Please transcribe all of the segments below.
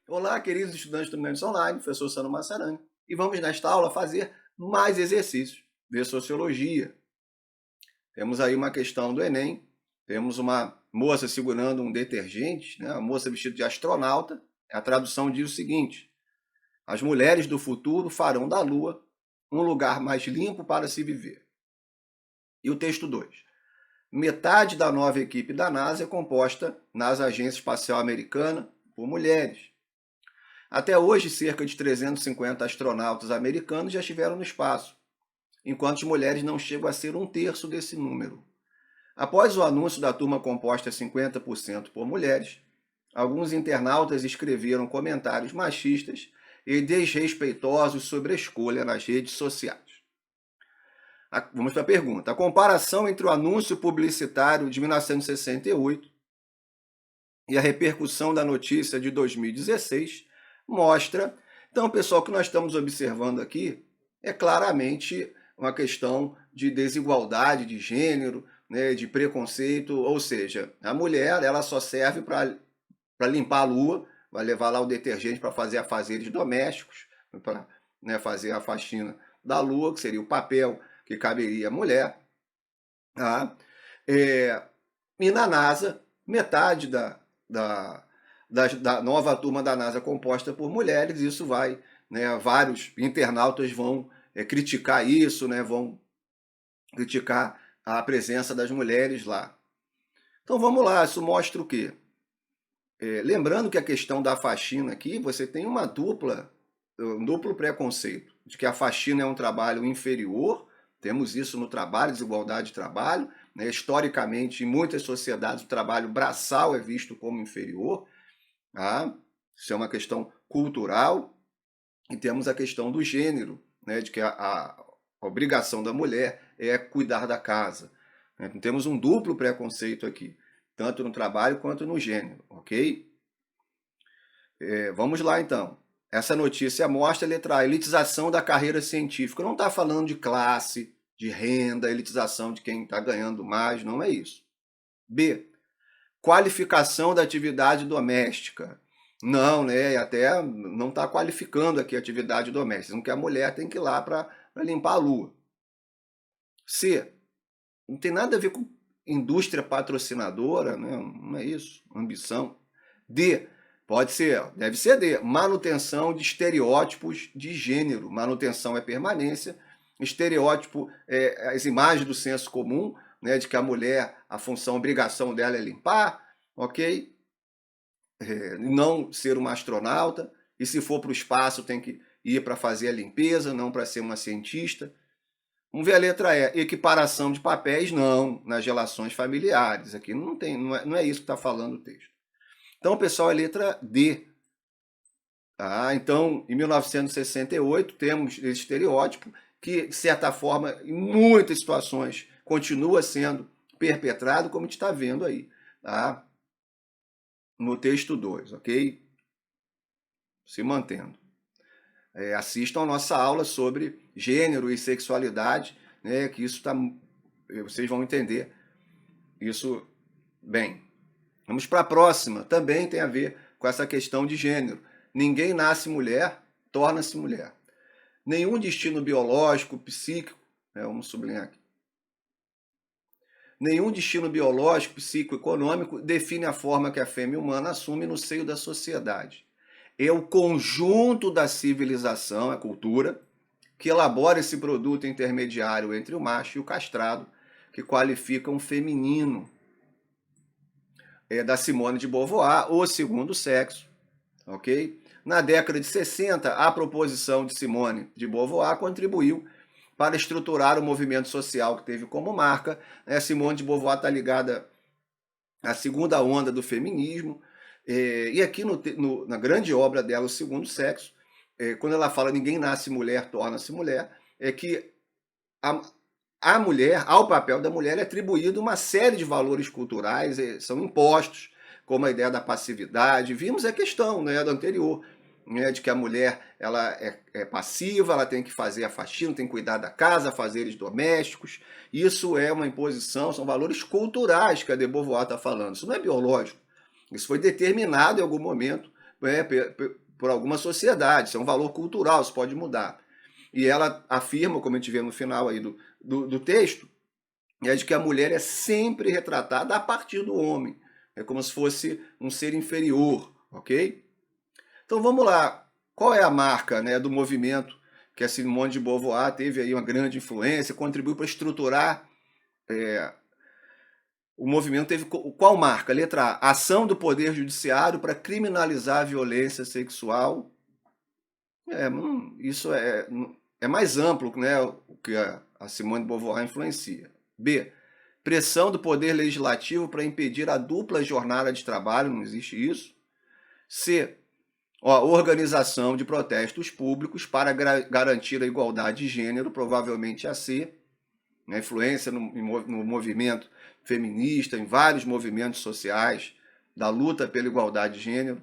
Olá, queridos estudantes do Mendes Online, professor Sano Massarangi, e vamos nesta aula fazer mais exercícios de Sociologia. Temos aí uma questão do Enem, temos uma moça segurando um detergente, né? Uma moça vestida de astronauta. A tradução diz o seguinte: as mulheres do futuro farão da Lua um lugar mais limpo para se viver. E o texto 2: metade da nova equipe da NASA é composta nas Agência Espacial Americana por mulheres. Até hoje, cerca de 350 astronautas americanos já estiveram no espaço, enquanto as mulheres não chegam a ser um terço desse número. Após o anúncio da turma composta 50% por mulheres, alguns internautas escreveram comentários machistas e desrespeitosos sobre a escolha nas redes sociais. Vamos para a pergunta. A comparação entre o anúncio publicitário de 1968 e a repercussão da notícia de 2016 mostra. Então, pessoal, o que nós estamos observando aqui é claramente uma questão de desigualdade de gênero, né, de preconceito, ou seja, a mulher ela só serve para limpar a lua, vai levar lá o detergente para fazer afazeres domésticos, para, né, fazer a faxina da lua, que seria o papel que caberia à mulher. Tá? E na NASA, metade da nova turma da NASA composta por mulheres, isso vai, né, vários internautas vão criticar isso, né, vão criticar a presença das mulheres lá. Então vamos lá, isso mostra o quê? Lembrando que a questão da faxina aqui, você tem um duplo preconceito, de que a faxina é um trabalho inferior, temos isso no trabalho, desigualdade de trabalho, né? Historicamente, em muitas sociedades, o trabalho braçal é visto como inferior, tá? Isso é uma questão cultural, e temos a questão do gênero, né? De que a obrigação da mulher é cuidar da casa. Né? Então, temos um duplo preconceito aqui, tanto no trabalho quanto no gênero, ok? Vamos lá então. Essa notícia mostra, letra A, elitização da carreira científica. Não está falando de classe, de renda, elitização de quem está ganhando mais, não é isso. B, qualificação da atividade doméstica. Não, né? Até não está qualificando aqui a atividade doméstica, não que a mulher tem que ir lá para limpar a lua. C, não tem nada a ver com indústria patrocinadora, né? Não é isso, ambição. D, pode ser, deve ser D, manutenção de estereótipos de gênero. Manutenção é permanência, estereótipo é as imagens do senso comum, né, de que a mulher, a função, a obrigação dela é limpar, ok? Não ser uma astronauta, e se for para o espaço tem que ir para fazer a limpeza, não para ser uma cientista. Vamos ver a letra E, equiparação de papéis, não, nas relações familiares. Aqui não é isso que está falando o texto. Então, pessoal, é letra D. Então, em 1968, temos esse estereótipo que, de certa forma, em muitas situações, continua sendo perpetrado, como a gente está vendo aí, tá? No texto 2, ok? Se mantendo. Assistam a nossa aula sobre gênero e sexualidade, né, que isso vocês vão entender isso bem. Vamos para a próxima, também tem a ver com essa questão de gênero. Ninguém nasce mulher, torna-se mulher. Nenhum destino biológico, psíquico, vamos sublinhar aqui. Nenhum destino biológico, psíquico, econômico define a forma que a fêmea humana assume no seio da sociedade. É o conjunto da civilização, a cultura, que elabora esse produto intermediário entre o macho e o castrado, que qualifica um feminino. Da Simone de Beauvoir, O Segundo Sexo, ok? Na década de 60, a proposição de Simone de Beauvoir contribuiu para estruturar o movimento social que teve como marca. Simone de Beauvoir está ligada à segunda onda do feminismo, e aqui na grande obra dela, O Segundo Sexo, quando ela fala ninguém nasce mulher, torna-se mulher, é que a mulher, ao papel da mulher, é atribuído uma série de valores culturais, são impostos, como a ideia da passividade. Vimos a questão, né, do anterior, né, de que a mulher ela é passiva, ela tem que fazer a faxina, tem que cuidar da casa, fazeres domésticos. Isso é uma imposição, são valores culturais que a de Beauvoir está falando. Isso não é biológico. Isso foi determinado em algum momento por alguma sociedade, isso é um valor cultural, isso pode mudar. E ela afirma, como a gente vê no final aí do texto, é de que a mulher é sempre retratada a partir do homem. É como se fosse um ser inferior, ok? Então vamos lá. Qual é a marca, né, do movimento que a Simone de Beauvoir teve aí uma grande influência, contribuiu para estruturar o movimento? Teve qual marca? Letra A, ação do Poder Judiciário para criminalizar a violência sexual. Isso é mais amplo, né, o que a Simone de Beauvoir influencia. B, pressão do Poder Legislativo para impedir a dupla jornada de trabalho, não existe isso. C, organização de protestos públicos para garantir a igualdade de gênero, provavelmente a C, né, influência no movimento feminista, em vários movimentos sociais, da luta pela igualdade de gênero,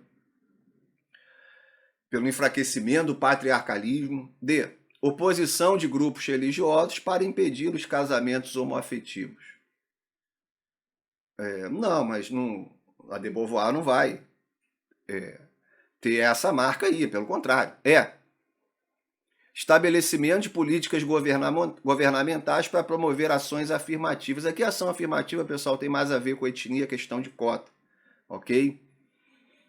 pelo enfraquecimento do patriarcalismo. D, oposição de grupos religiosos para impedir os casamentos homoafetivos. Não, mas não, a de Beauvoir não vai ter essa marca aí, pelo contrário. Estabelecimento de políticas governamentais para promover ações afirmativas. Aqui a ação afirmativa, pessoal, tem mais a ver com etnia, questão de cota, ok?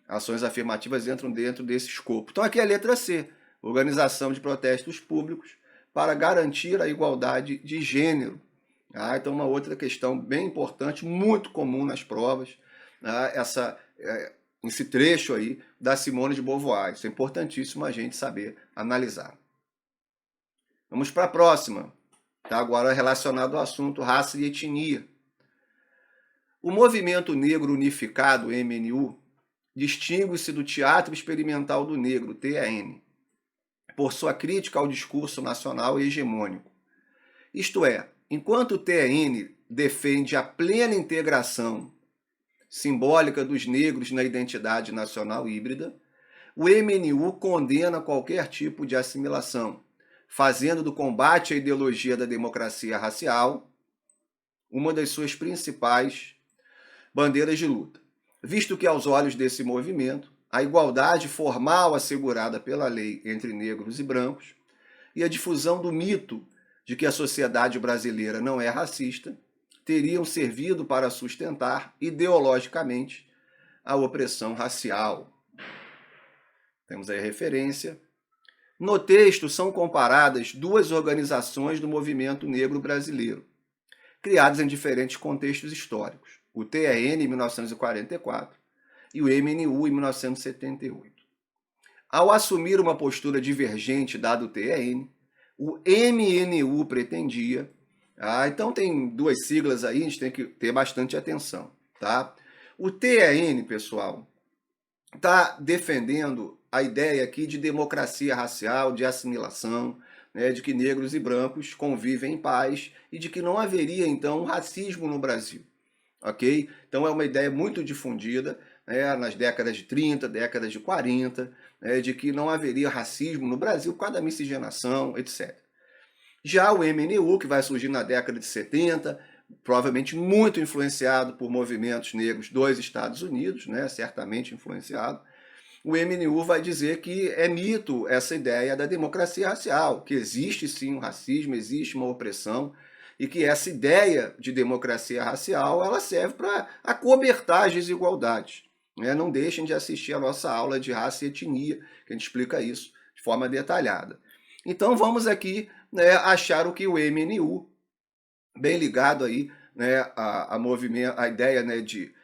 Ações afirmativas entram dentro desse escopo. Então aqui é a letra C, organização de protestos públicos para garantir a igualdade de gênero. Então uma outra questão bem importante, muito comum nas provas, esse trecho aí da Simone de Beauvoir. Isso é importantíssimo a gente saber analisar. Vamos para a próxima, agora relacionado ao assunto raça e etnia. O Movimento Negro Unificado, MNU, distingue-se do Teatro Experimental do Negro, TAN, por sua crítica ao discurso nacional hegemônico. Isto é, enquanto o TAN defende a plena integração simbólica dos negros na identidade nacional híbrida, o MNU condena qualquer tipo de assimilação, fazendo do combate à ideologia da democracia racial uma das suas principais bandeiras de luta, visto que, aos olhos desse movimento, a igualdade formal assegurada pela lei entre negros e brancos e a difusão do mito de que a sociedade brasileira não é racista teriam servido para sustentar ideologicamente a opressão racial. Temos aí a referência. No texto são comparadas duas organizações do movimento negro brasileiro, criadas em diferentes contextos históricos, o TAN em 1944 e o MNU em 1978. Ao assumir uma postura divergente dado o TAN, o MNU pretendia, então tem duas siglas aí, a gente tem que ter bastante atenção, tá? O TAN, pessoal, está defendendo a ideia aqui de democracia racial, de assimilação, né, de que negros e brancos convivem em paz e de que não haveria, então, racismo no Brasil, ok? Então é uma ideia muito difundida, né, nas décadas de 30, décadas de 40, né, de que não haveria racismo no Brasil por causa da miscigenação, etc. Já o MNU, que vai surgir na década de 70, provavelmente muito influenciado por movimentos negros dos Estados Unidos, né, certamente influenciado, o MNU vai dizer que é mito essa ideia da democracia racial, que existe sim um racismo, existe uma opressão, e que essa ideia de democracia racial ela serve para acobertar as desigualdades. Né? Não deixem de assistir a nossa aula de raça e etnia, que a gente explica isso de forma detalhada. Então vamos aqui, né, achar o que o MNU, bem ligado aí, né, a movimento, a ideia, né, de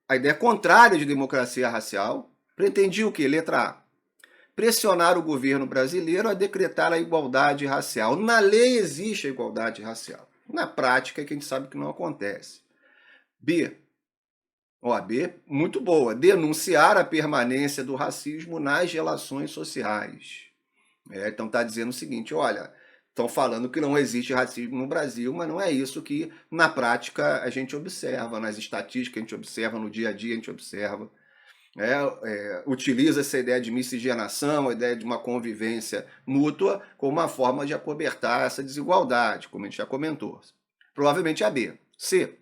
a ideia contrária de democracia racial, pretendia o quê? Letra A, pressionar o governo brasileiro a decretar a igualdade racial. Na lei existe a igualdade racial. Na prática é que a gente sabe que não acontece. B, B, muito boa, denunciar a permanência do racismo nas relações sociais. Então está dizendo o seguinte, olha, estão falando que não existe racismo no Brasil, mas não é isso que, na prática, a gente observa, nas estatísticas a gente observa, no dia a dia a gente observa. Utiliza essa ideia de miscigenação, a ideia de uma convivência mútua, como uma forma de acobertar essa desigualdade, como a gente já comentou. Provavelmente a B. C.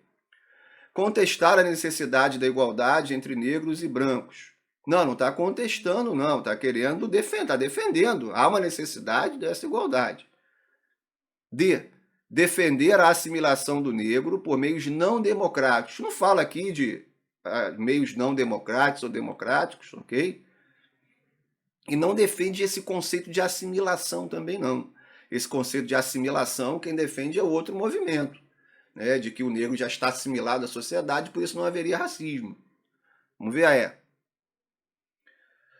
contestar a necessidade da igualdade entre negros e brancos. Não está contestando, não, está querendo defender, está defendendo. Há uma necessidade dessa igualdade. D. Defender a assimilação do negro por meios não democráticos. Não fala aqui de meios não democráticos ou democráticos, ok? E não defende esse conceito de assimilação também, não. Esse conceito de assimilação, quem defende é outro movimento, né, de que o negro já está assimilado à sociedade, por isso não haveria racismo. Vamos ver a E.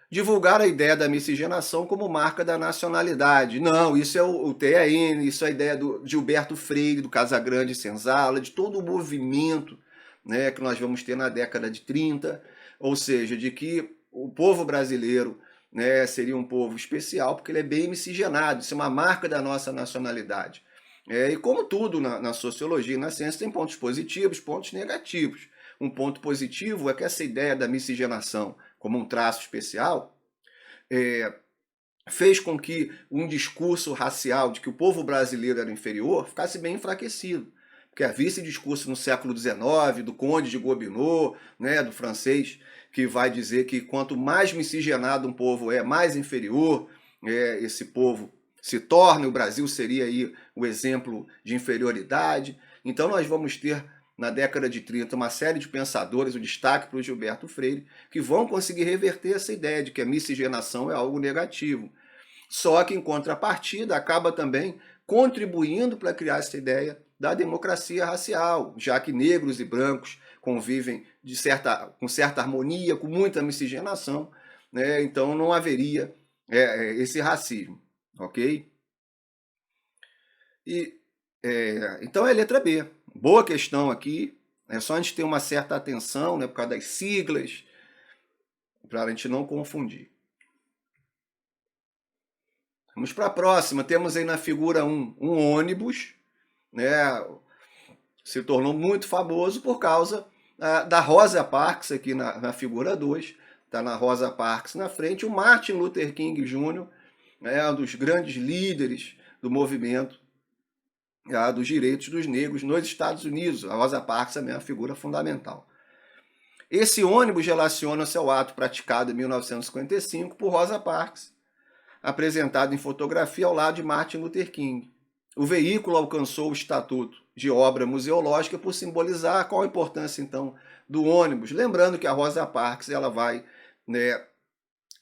Divulgar a ideia da miscigenação como marca da nacionalidade. Não, isso é o TAN, isso é a ideia do Gilberto Freire, do Casagrande Senzala, de todo o movimento, né, que nós vamos ter na década de 30, ou seja, de que o povo brasileiro, né, seria um povo especial porque ele é bem miscigenado, isso é uma marca da nossa nacionalidade. E como tudo na sociologia e na ciência tem pontos positivos, pontos negativos. Um ponto positivo é que essa ideia da miscigenação como um traço especial fez com que um discurso racial de que o povo brasileiro era inferior ficasse bem enfraquecido. Porque havia esse discurso no século XIX, do Conde de Gobineau, né, do francês, que vai dizer que quanto mais miscigenado um povo é, mais inferior esse povo se torna, o Brasil seria aí o exemplo de inferioridade. Então nós vamos ter, na década de 30, uma série de pensadores, o destaque para o Gilberto Freire, que vão conseguir reverter essa ideia de que a miscigenação é algo negativo. Só que, em contrapartida, acaba também contribuindo para criar essa ideia da democracia racial, já que negros e brancos convivem com certa harmonia, com muita miscigenação, né? Então não haveria esse racismo, ok? Então é a letra B. Boa questão aqui, é só a gente ter uma certa atenção, né, por causa das siglas, para a gente não confundir. Vamos para a próxima. Temos aí na figura 1 um ônibus, né? Se tornou muito famoso por causa da Rosa Parks aqui na figura 2. Está na Rosa Parks na frente. O Martin Luther King Jr., um dos grandes líderes do movimento dos direitos dos negros nos Estados Unidos. A Rosa Parks também é uma figura fundamental. Esse ônibus relaciona-se ao ato praticado em 1955 por Rosa Parks, apresentado em fotografia ao lado de Martin Luther King. O veículo alcançou o estatuto de obra museológica por simbolizar qual a importância, então, do ônibus. Lembrando que a Rosa Parks ela vai, né,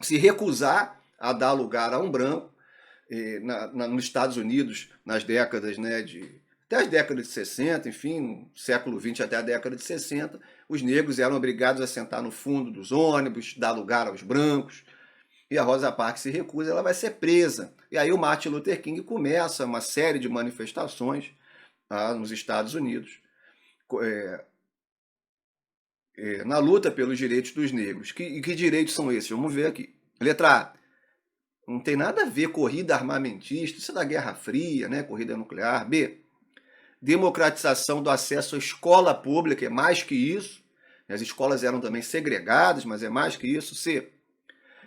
se recusar a dar lugar a um branco nos Estados Unidos, nas décadas, né, até as décadas de 60, enfim, no século XX até a década de 60, os negros eram obrigados a sentar no fundo dos ônibus, dar lugar aos brancos. E a Rosa Parks se recusa, ela vai ser presa. E aí o Martin Luther King começa uma série de manifestações nos Estados Unidos na luta pelos direitos dos negros. Que direitos são esses? Vamos ver aqui. Letra A. Não tem nada a ver corrida armamentista, isso é da Guerra Fria, né? Corrida nuclear. B. Democratização do acesso à escola pública, é mais que isso. As escolas eram também segregadas, mas é mais que isso. C.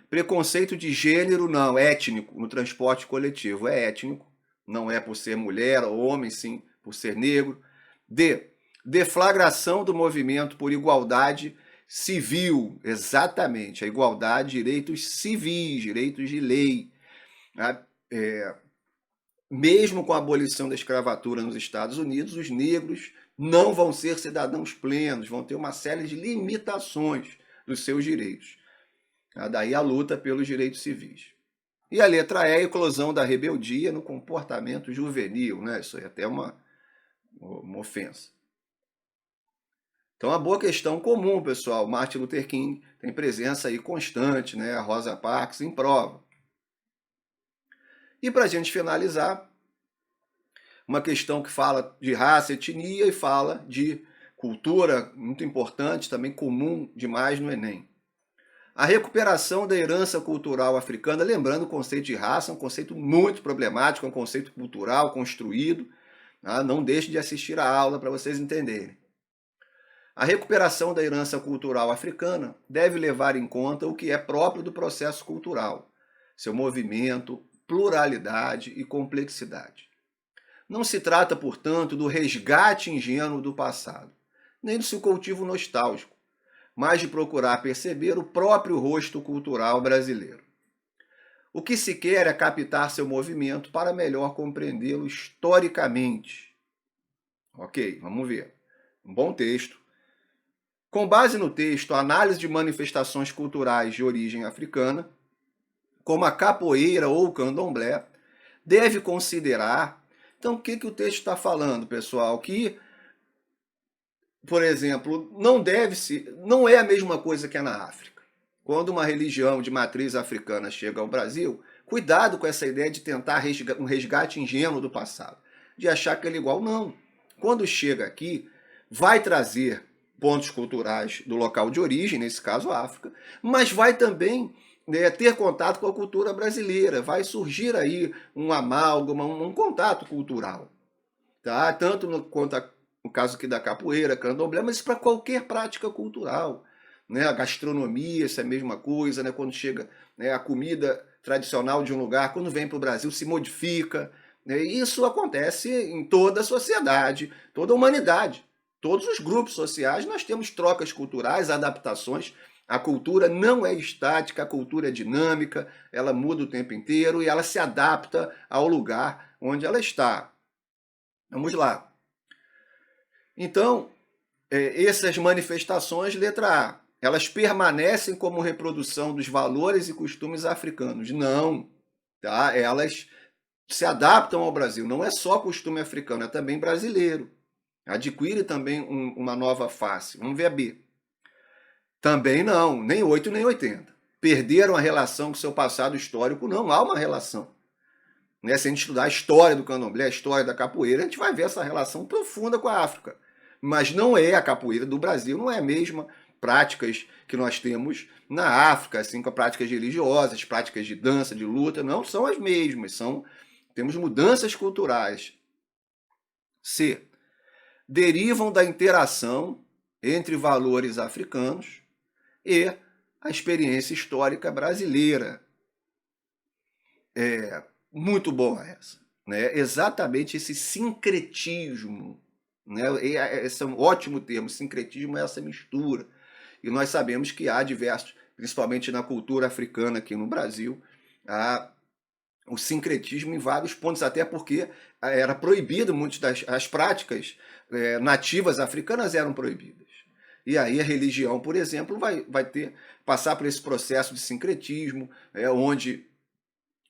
Preconceito de gênero, não, étnico, no transporte coletivo. É étnico, não é por ser mulher ou homem, sim por ser negro. D. Deflagração do movimento por igualdade civil, exatamente, a igualdade, direitos civis, direitos de lei. Mesmo com a abolição da escravatura nos Estados Unidos, os negros não vão ser cidadãos plenos, vão ter uma série de limitações dos seus direitos. Daí a luta pelos direitos civis. E a letra E, a eclosão da rebeldia no comportamento juvenil, né? Isso é até uma ofensa. Então, a boa questão comum, pessoal. Martin Luther King tem presença aí constante, né? A Rosa Parks em prova. E para a gente finalizar, uma questão que fala de raça, etnia e fala de cultura, muito importante, também comum demais no Enem. A recuperação da herança cultural africana, lembrando o conceito de raça, é um conceito muito problemático, é um conceito cultural construído. Não deixe de assistir a aula para vocês entenderem. A recuperação da herança cultural africana deve levar em conta o que é próprio do processo cultural, seu movimento, pluralidade e complexidade. Não se trata, portanto, do resgate ingênuo do passado. nem do seu cultivo nostálgico, mas de procurar perceber o próprio rosto cultural brasileiro. O que se quer é captar seu movimento para melhor compreendê-lo historicamente. Ok, vamos ver. Um bom texto. Com base no texto, a análise de manifestações culturais de origem africana, como a capoeira ou o candomblé, deve considerar. Então, o que o texto está falando, pessoal? Que, por exemplo, não é a mesma coisa que é na África. Quando uma religião de matriz africana chega ao Brasil, cuidado com essa ideia de tentar um resgate ingênuo do passado, de achar que ele é igual. Não. Quando chega aqui, vai trazer pontos culturais do local de origem, nesse caso a África, mas vai também ter contato com a cultura brasileira, vai surgir aí um amálgama, um contato cultural, tá? Tanto no caso aqui da capoeira, candomblé, mas para qualquer prática cultural, né? A gastronomia, isso é a mesma coisa, né? Quando chega, né, a comida tradicional de um lugar, quando vem para o Brasil se modifica, né? Isso acontece em toda a sociedade, toda a humanidade. Todos os grupos sociais nós temos trocas culturais, adaptações. A cultura não é estática, a cultura é dinâmica, ela muda o tempo inteiro e ela se adapta ao lugar onde ela está. Vamos lá. Então, essas manifestações, letra A, elas permanecem como reprodução dos valores e costumes africanos. Não, tá? Elas se adaptam ao Brasil. Não é só costume africano, é também brasileiro. Adquire também uma nova face. Vamos ver a B. Também não, nem 8 nem 80. Perderam a relação com seu passado histórico? Não, há uma relação. Né? Se a gente estudar a história do candomblé, a história da capoeira, a gente vai ver essa relação profunda com a África. Mas não é a capoeira do Brasil, não é a mesma práticas que nós temos na África, assim, com práticas religiosas, práticas de dança, de luta, não são as mesmas, temos mudanças culturais. C. Derivam da interação entre valores africanos e a experiência histórica brasileira. Muito boa essa, né? Exatamente esse sincretismo, né? Esse é um ótimo termo, sincretismo é essa mistura. E nós sabemos que há diversos, principalmente na cultura africana aqui no Brasil, há o sincretismo em vários pontos, até porque era proibido, muitas das práticas nativas africanas eram proibidas. E aí a religião, por exemplo, vai passar por esse processo de sincretismo, onde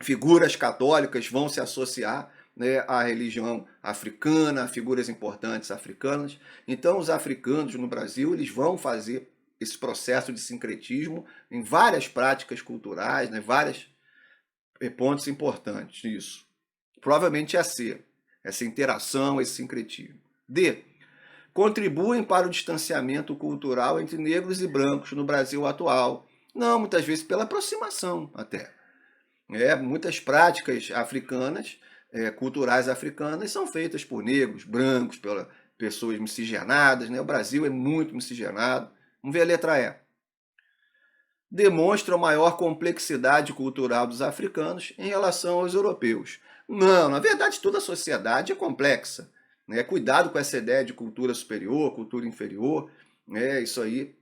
figuras católicas vão se associar, né, à religião africana, figuras importantes africanas. Então os africanos no Brasil eles vão fazer esse processo de sincretismo em várias práticas culturais, né, vários pontos importantes nisso. Provavelmente é C, essa interação, esse sincretismo. D. Contribuem para o distanciamento cultural entre negros e brancos no Brasil atual. Não, muitas vezes pela aproximação até. Muitas práticas africanas, culturais africanas, são feitas por negros, brancos, por pessoas miscigenadas. Né? O Brasil é muito miscigenado. Vamos ver a letra E. Demonstra maior complexidade cultural dos africanos em relação aos europeus. Não, na verdade toda a sociedade é complexa. Né? Cuidado com essa ideia de cultura superior, cultura inferior. Isso aí,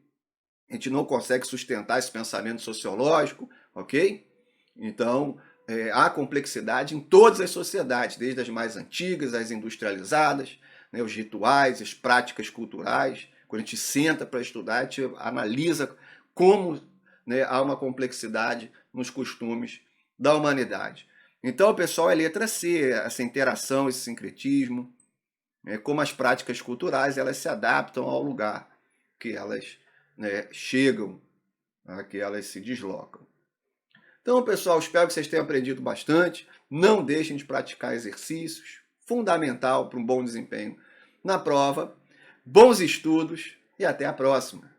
a gente não consegue sustentar esse pensamento sociológico, ok? Então, há complexidade em todas as sociedades, desde as mais antigas, as industrializadas, né, os rituais, as práticas culturais. Quando a gente senta para estudar, a gente analisa como, né, há uma complexidade nos costumes da humanidade. Então, pessoal, é letra C, essa interação, esse sincretismo, como as práticas culturais elas se adaptam ao lugar que elas, né, chegam, que elas se deslocam. Então, pessoal, espero que vocês tenham aprendido bastante. Não deixem de praticar exercícios, fundamental para um bom desempenho na prova. Bons estudos e até a próxima!